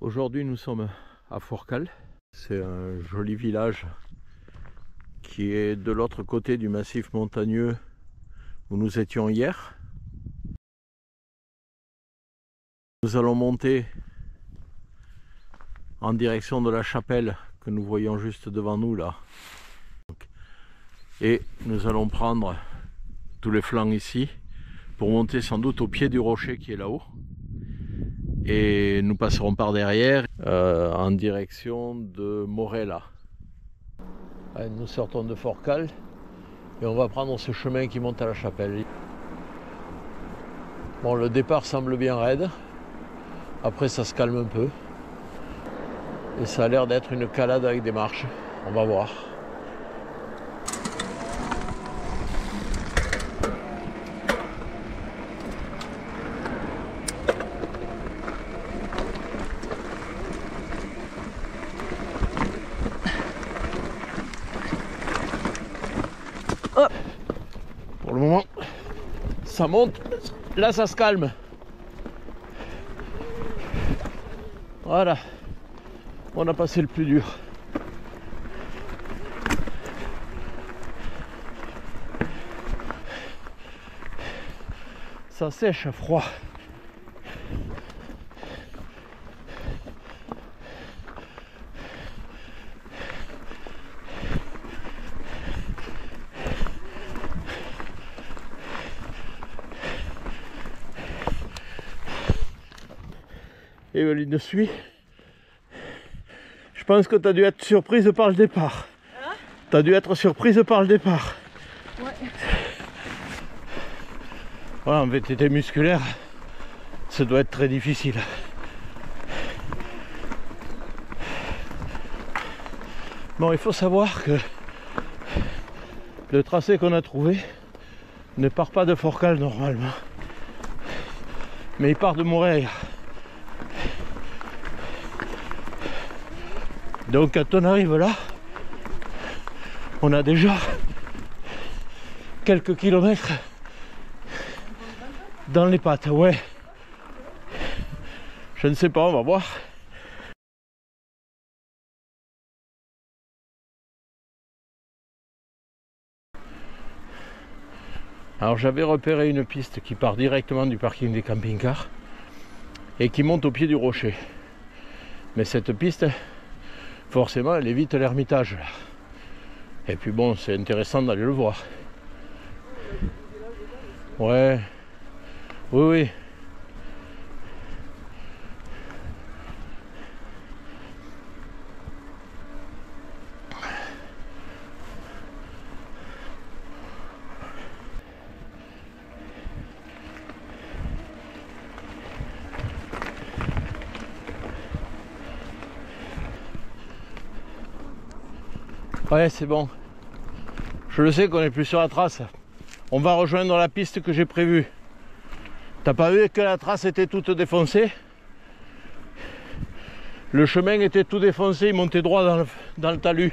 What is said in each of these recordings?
Aujourd'hui nous sommes à Forcalles. C'est un joli village qui est de l'autre côté du massif montagneux où nous étions hier. Nous allons monter en direction de la chapelle que nous voyons juste devant nous là. Et nous allons prendre tous les flancs ici pour monter sans doute au pied du rocher qui est là-haut. Et nous passerons par derrière en direction de Morella. Allez, nous sortons de Forcalles et on va prendre ce chemin qui monte à la chapelle. Bon, le départ semble bien raide. Après ça se calme un peu. Et ça a l'air d'être une calade avec des marches. On va voir. Hop. Pour le moment, ça monte. Là, ça se calme. Voilà. On a passé le plus dur. Ça sèche à froid. Evelyne suit. Je pense que tu as dû être surprise par le départ. Hein? Tu as dû être surprise par le départ. Ouais. Voilà, en VTT musculaire, ça doit être très difficile. Bon, il faut savoir que le tracé qu'on a trouvé ne part pas de Forcalles normalement. Mais il part de Morella. Donc quand on arrive là, on a déjà quelques kilomètres dans les pattes, ouais. Je ne sais pas, on va voir. Alors j'avais repéré une piste qui part directement du parking des camping-cars et qui monte au pied du rocher. Mais cette piste, forcément, elle évite l'Ermitage. Et puis bon, c'est intéressant d'aller le voir. Ouais. Oui, oui. Ouais, c'est bon. Je le sais qu'on est plus sur la trace. On va rejoindre la piste que j'ai prévue. T'as pas vu que la trace était toute défoncée? Le chemin était tout défoncé, il montait droit dans le talus.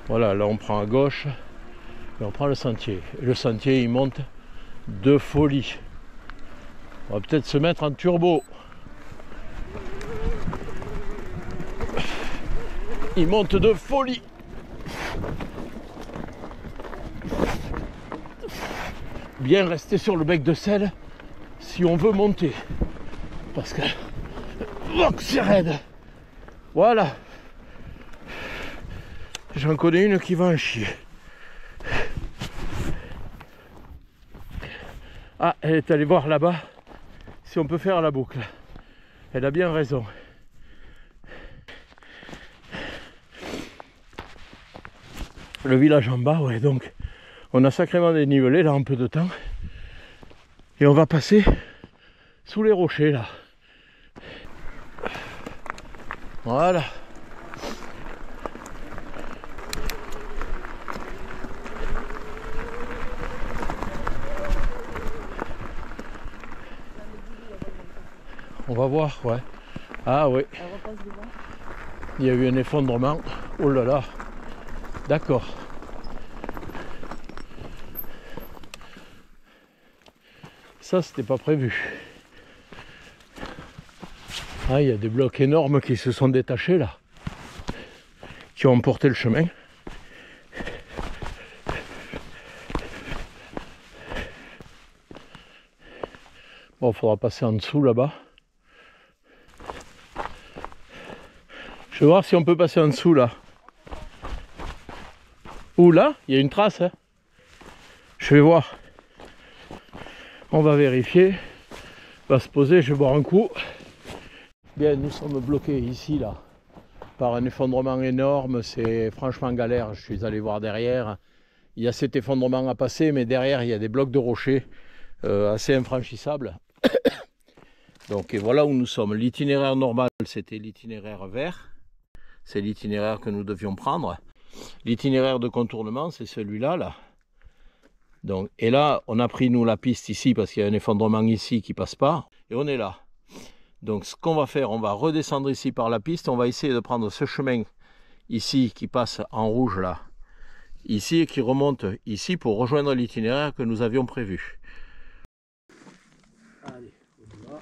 Voilà, là on prend à gauche et on prend le sentier. Et le sentier il monte de folie. On va peut-être se mettre en turbo. Il monte de folie. Bien rester sur le bec de selle si on veut monter. Parce que oh, c'est raide. Voilà. J'en connais une qui va en chier. Ah, elle est allée voir là-bas si on peut faire la boucle. Elle a bien raison. Le village en bas, ouais, donc on a sacrément dénivelé là en peu de temps. Et on va passer sous les rochers là. Voilà. On va voir, ouais. Ah oui. Il y a eu un effondrement. Oh là là. D'accord. Ça, c'était pas prévu. Ah, il y a des blocs énormes qui se sont détachés là, qui ont emporté le chemin. Bon, il faudra passer en dessous là-bas. Je vais voir si on peut passer en dessous là. Ou là, il y a une trace. Hein. Je vais voir. On va vérifier. On va se poser, je vais boire un coup. Bien, nous sommes bloqués ici là par un effondrement énorme. C'est franchement galère. Je suis allé voir derrière. Il y a cet effondrement à passer, mais derrière il y a des blocs de rochers assez infranchissables. Donc et voilà où nous sommes. L'itinéraire normal, c'était l'itinéraire vert. C'est l'itinéraire que nous devions prendre. L'itinéraire de contournement, c'est celui-là. Là. Donc, et là, on a pris nous la piste ici parce qu'il y a un effondrement ici qui passe pas. Et on est là. Donc ce qu'on va faire, on va redescendre ici par la piste. On va essayer de prendre ce chemin ici qui passe en rouge là. Ici et qui remonte ici pour rejoindre l'itinéraire que nous avions prévu. Allez, on y va.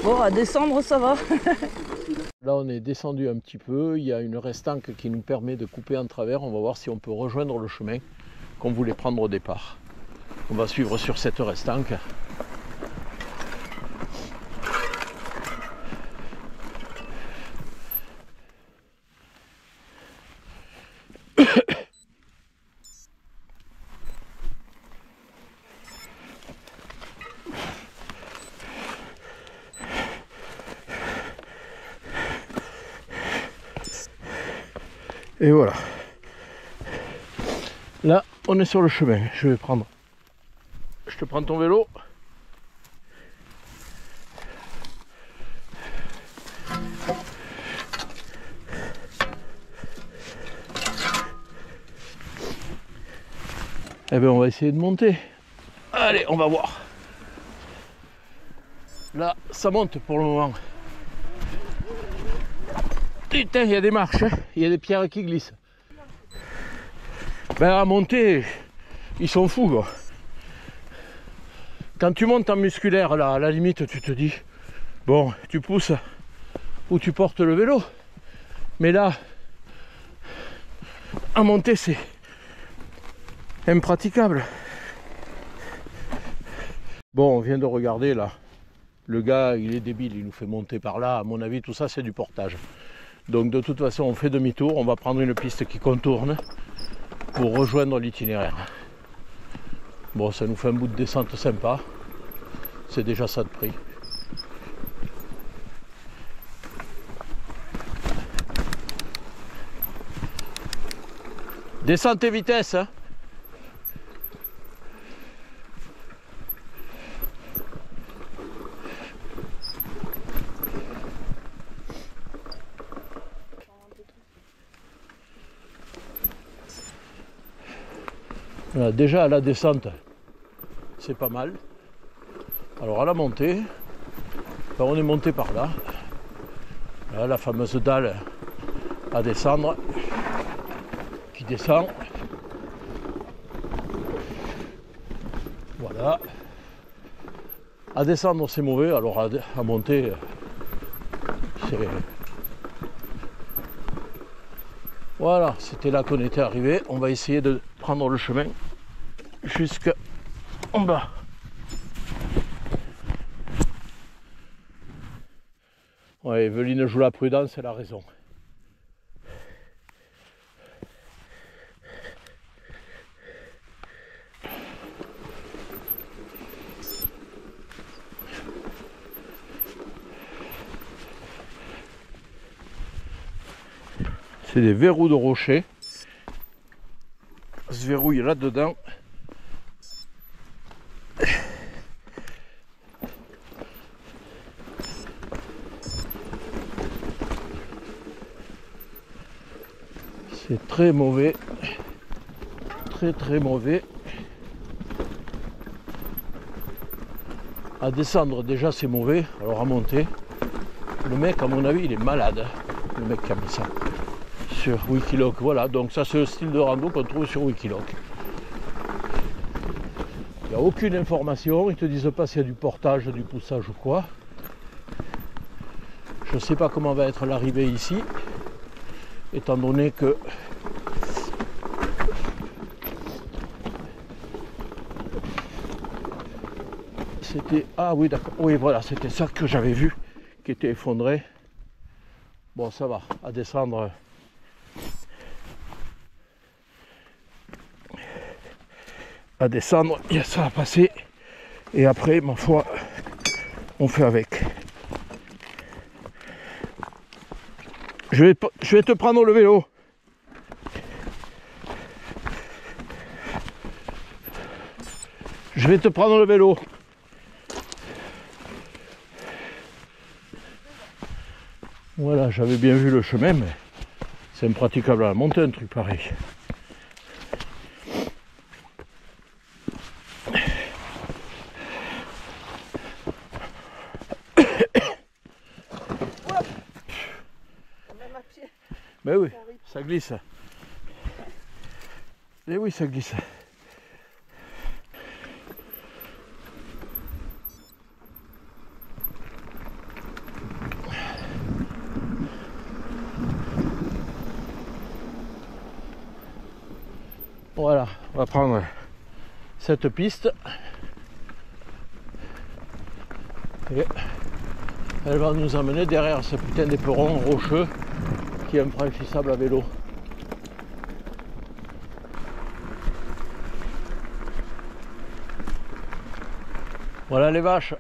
Bon, à descendre, ça va. Là, on est descendu un petit peu. Il y a une restanque qui nous permet de couper en travers. On va voir si on peut rejoindre le chemin qu'on voulait prendre au départ. On va suivre sur cette restanque. Et voilà. Là, on est sur le chemin. Je vais prendre. Je te prends ton vélo. Eh bien, on va essayer de monter. Allez, on va voir. Là, ça monte pour le moment. Putain, il y a des marches, hein. Il y a des pierres qui glissent. Ben à monter, ils sont fous, quoi. Quand tu montes en musculaire, là, à la limite, tu te dis, bon, tu pousses ou tu portes le vélo. Mais là, à monter, c'est impraticable. Bon, on vient de regarder, là. Le gars, il est débile, il nous fait monter par là. À mon avis, tout ça, c'est du portage. Donc de toute façon, on fait demi-tour, on va prendre une piste qui contourne pour rejoindre l'itinéraire. Bon, ça nous fait un bout de descente sympa. C'est déjà ça de prix. Descends tes vitesses, hein. Voilà, déjà à la descente, c'est pas mal. Alors à la montée, ben on est monté par là. Là, la fameuse dalle à descendre, qui descend. Voilà. À descendre c'est mauvais, alors à monter c'est... Voilà, c'était là qu'on était arrivé. On va essayer de prendre le chemin jusqu'en bas. Ouais, Evelyne joue la prudence, elle a raison. C'est des verrous de rocher. Ça se verrouille là-dedans. C'est très mauvais. Très mauvais. À descendre déjà c'est mauvais. Alors à monter, le mec à mon avis il est malade. Le mec qui a mis ça. Sur Wikiloc, voilà, donc ça c'est le style de rando qu'on trouve sur Wikiloc. Il n'y a aucune information, ils te disent pas s'il y a du portage, du poussage ou quoi. Je ne sais pas comment va être l'arrivée ici, étant donné que c'était... Ah oui d'accord, oui voilà, c'était ça que j'avais vu qui était effondré. Bon ça va, à descendre... À descendre, il y a ça à passer. Et après, ma foi, on fait avec. Je vais te prendre le vélo. Je vais te prendre le vélo. Voilà, j'avais bien vu le chemin, mais c'est impraticable à la montée, un truc pareil. Mais oui, ça glisse. Et oui, ça glisse. Voilà, on va prendre cette piste. Et elle va nous emmener derrière ce putain d'éperon rocheux qui est infranchissable à vélo. Voilà les vaches.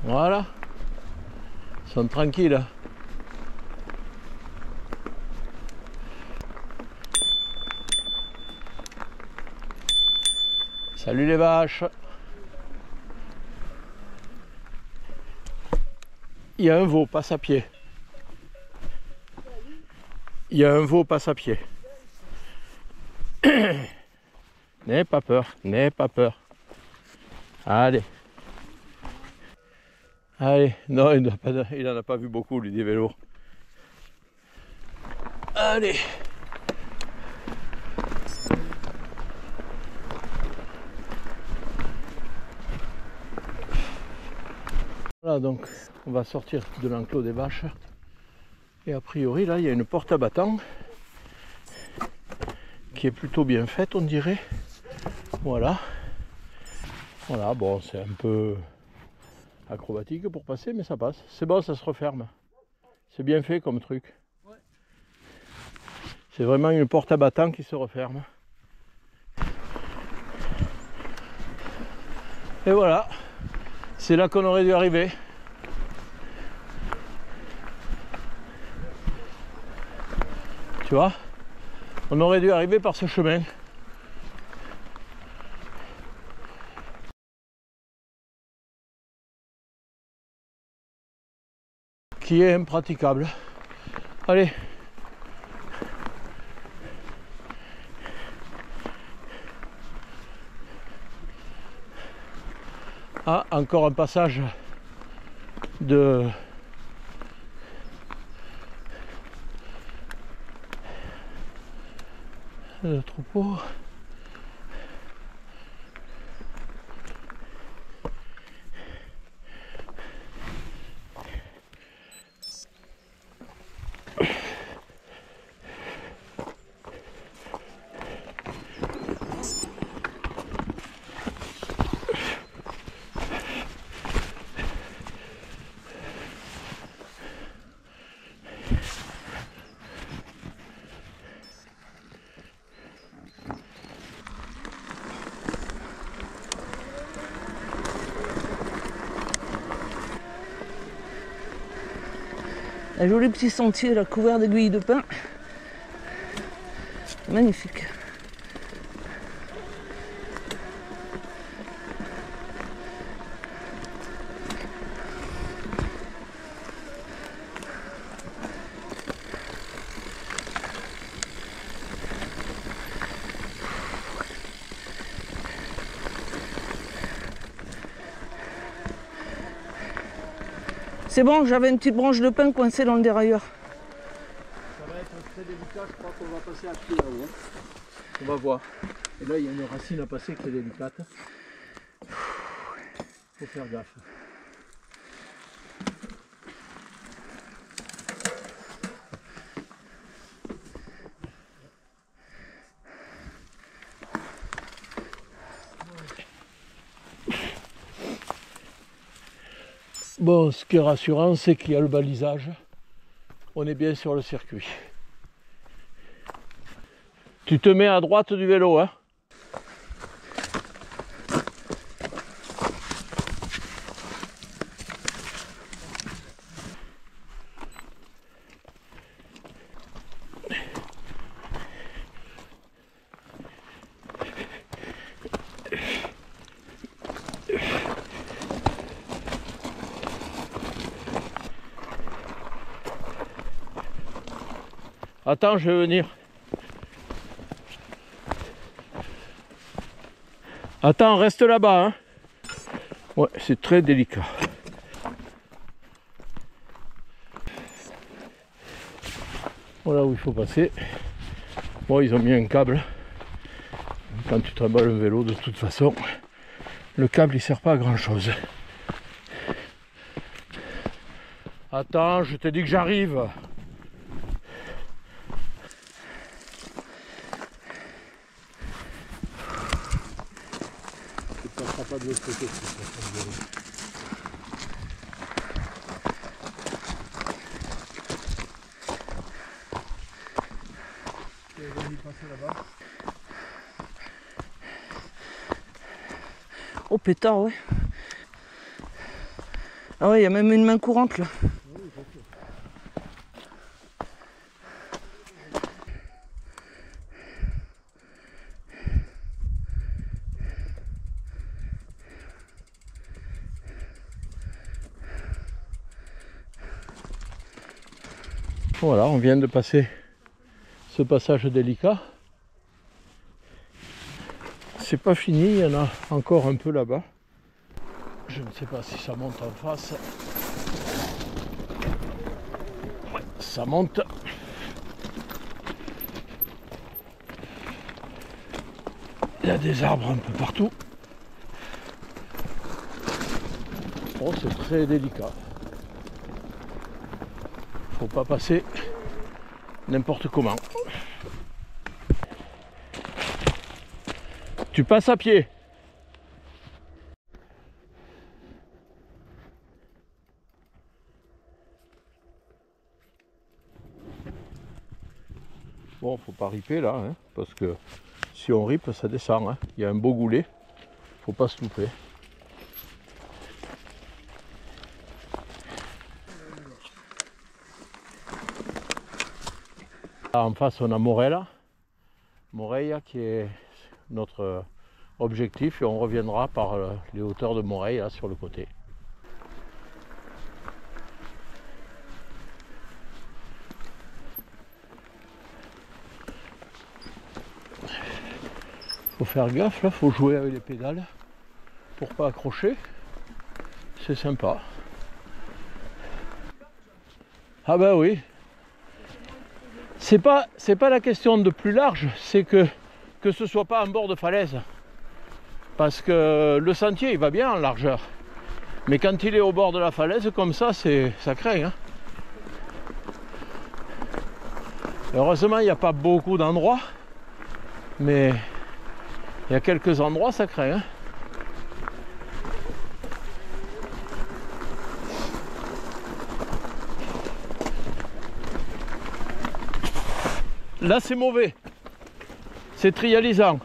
Voilà. Ils sont tranquilles. Salut les vaches. Il y a un veau, passe à pied. Il y a un veau, passe à pied. N'aie pas peur, n'aie pas peur. Allez. Allez, non, il n'en a pas vu beaucoup, lui, des vélos. Allez. Voilà, donc, on va sortir de l'enclos des vaches. Et a priori, là, il y a une porte à battant qui est plutôt bien faite, on dirait. Voilà. Voilà, bon, c'est un peu acrobatique pour passer, mais ça passe. C'est bon, ça se referme. C'est bien fait comme truc. C'est vraiment une porte à battant qui se referme. Et voilà. C'est là qu'on aurait dû arriver. Tu vois? On aurait dû arriver par ce chemin. Qui est impraticable. Allez. Ah, encore un passage de troupeau. Un joli petit sentier là, couvert d'aiguilles de pin. Magnifique. C'est bon, j'avais une petite branche de pin coincée dans le dérailleur. Ça va être très délicat, je crois qu'on va passer à pied là-haut. Hein. On va voir. Et là, il y a une racine à passer qui est délicate. Faut faire gaffe. Bon, ce qui est rassurant, c'est qu'il y a le balisage. On est bien sur le circuit. Tu te mets à droite du vélo, hein? Attends, je vais venir. Attends, reste là-bas. Hein. Ouais, c'est très délicat. Voilà où il faut passer. Bon, ils ont mis un câble. Quand tu trimbales un vélo, de toute façon, le câble il sert pas à grand chose. Attends, je t'ai dit que j'arrive. Pas de l'autre côté. Oh pétard, ouais. Ah ouais, il y a même une main courante là. Voilà, on vient de passer ce passage délicat. C'est pas fini, il y en a encore un peu là-bas. Je ne sais pas si ça monte en face. Ouais, ça monte. Il y a des arbres un peu partout. Oh, c'est très délicat. Faut pas passer n'importe comment. Tu passes à pied. Bon, faut pas riper là, hein, parce que si on ripe, ça descend. Hein. Il y a un beau goulet, faut pas se louper. En face, on a Moreia qui est notre objectif et on reviendra par les hauteurs de Moreia sur le côté. Faut faire gaffe là, faut jouer avec les pédales pour pas accrocher. C'est sympa. Ah bah oui. C'est pas la question de plus large, c'est que ce soit pas en bord de falaise. Parce que le sentier il va bien en largeur. Mais quand il est au bord de la falaise comme ça, ça craint. Hein. Heureusement il n'y a pas beaucoup d'endroits. Mais il y a quelques endroits, ça craint. Hein. Là c'est mauvais. C'est trialisant.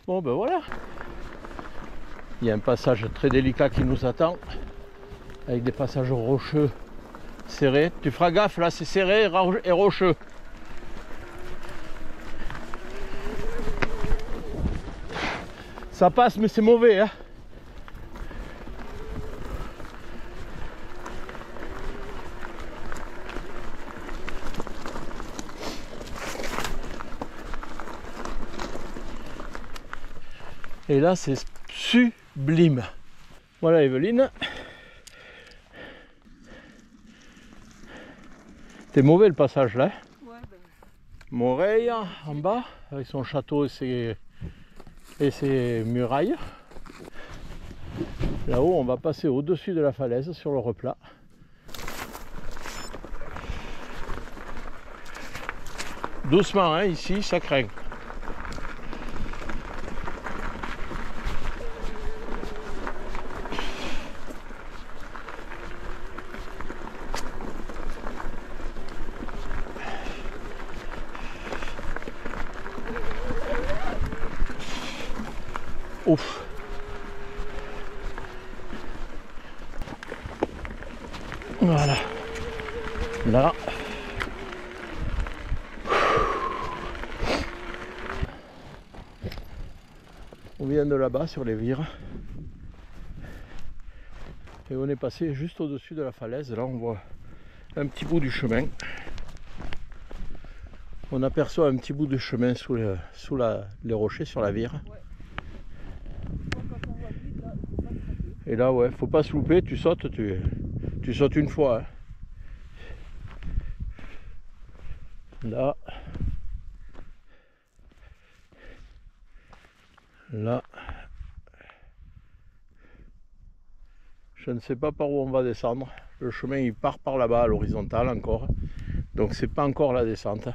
Bon ben voilà. Il y a un passage très délicat qui nous attend, avec des passages rocheux serrés. Tu feras gaffe, là c'est serré et rocheux. Ça passe mais c'est mauvais, hein. Et là c'est sublime. Voilà Evelyne. C'est mauvais le passage là. Ouais, ben... Moreille en bas avec son château et ses murailles. Là-haut on va passer au-dessus de la falaise sur le replat. Doucement hein, ici ça craint. Ouf. Voilà. Là. On vient de là-bas sur les vires. Et on est passé juste au-dessus de la falaise. Là on voit un petit bout du chemin. On aperçoit un petit bout de chemin sous les rochers sur la vire. Et là ouais, faut pas se louper, tu sautes, tu sautes une fois. Hein. Là. Là. Je ne sais pas par où on va descendre. Le chemin il part par là-bas à l'horizontale encore. Donc c'est pas encore la descente.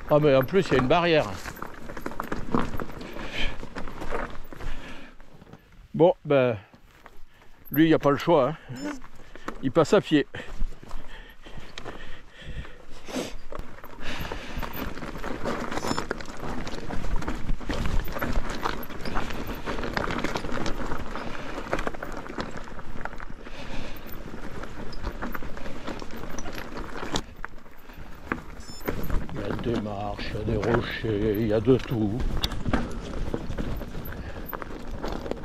Ah mais en plus il y a une barrière. Bon ben lui il n'y a pas le choix. Hein. Il passe à pied. Des marches, il y a des rochers, il y a de tout.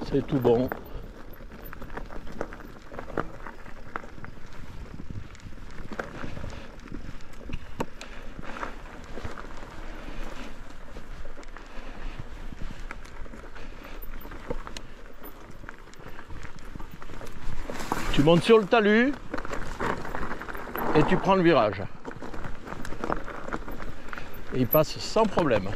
C'est tout bon. Tu montes sur le talus et tu prends le virage. Et il passe sans problème.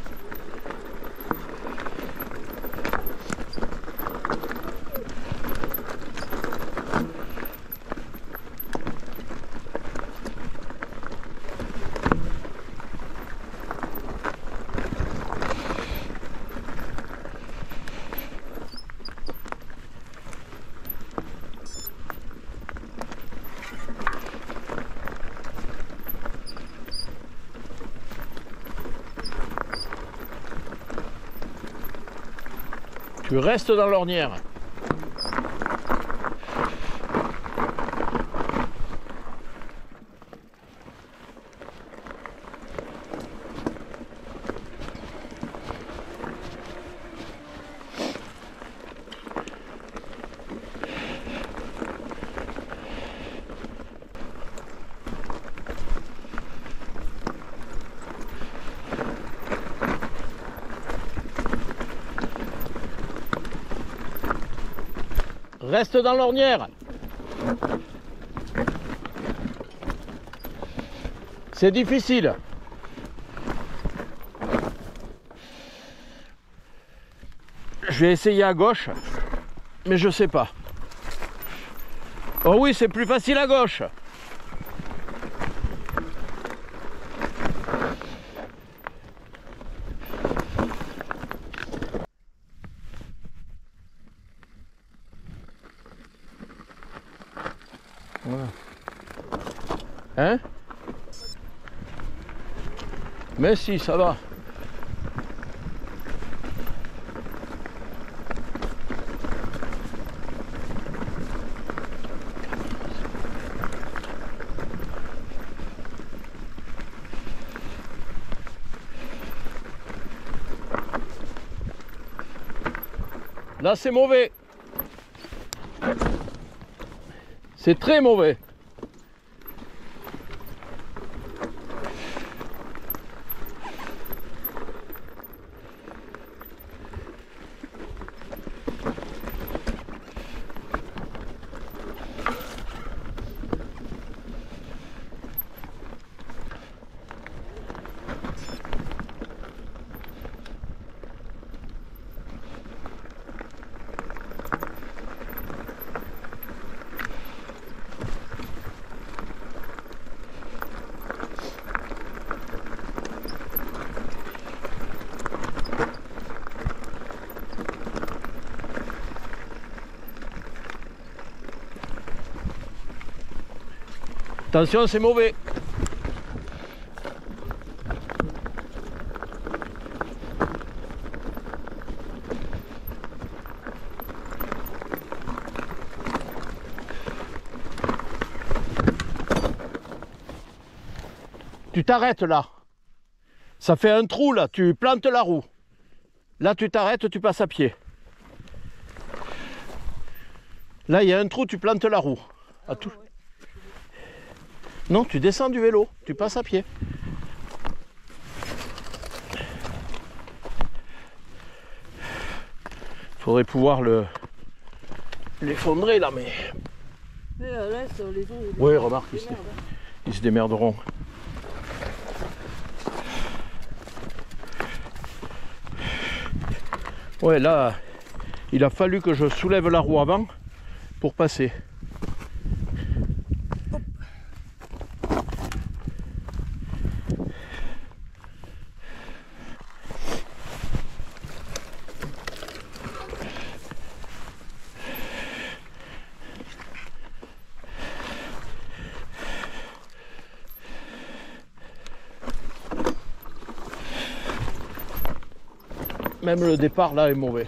Tu restes dans l'ornière. Reste dans l'ornière. C'est difficile. Je vais essayer à gauche, mais je sais pas. Oh oui, c'est plus facile à gauche. Voilà. Hein? Mais si, ça va. Là, c'est mauvais. C'est très mauvais. Attention, c'est mauvais. Tu t'arrêtes là. Ça fait un trou là, tu plantes la roue. Là, tu t'arrêtes, tu passes à pied. Là, il y a un trou, tu plantes la roue. À tout. Non, tu descends du vélo, tu passes à pied. Faudrait pouvoir l'effondrer là, mais... Oui, remarque, ils se démerderont. Ouais, là, il a fallu que je soulève la roue avant pour passer. Même le départ là est mauvais.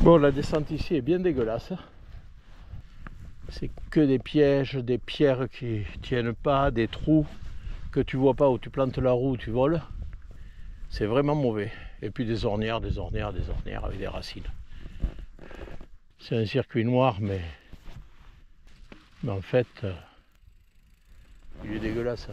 Bon, la descente ici est bien dégueulasse. C'est que des pièges, des pierres qui tiennent pas, des trous que tu vois pas où tu plantes la roue, tu voles. C'est vraiment mauvais. Et puis des ornières avec des racines. C'est un circuit noir, mais en fait, il est dégueulasse.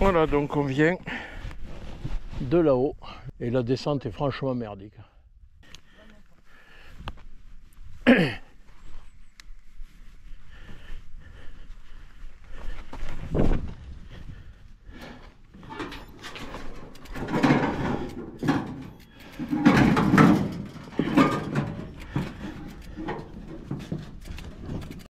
Voilà, donc on vient de là-haut et la descente est franchement merdique.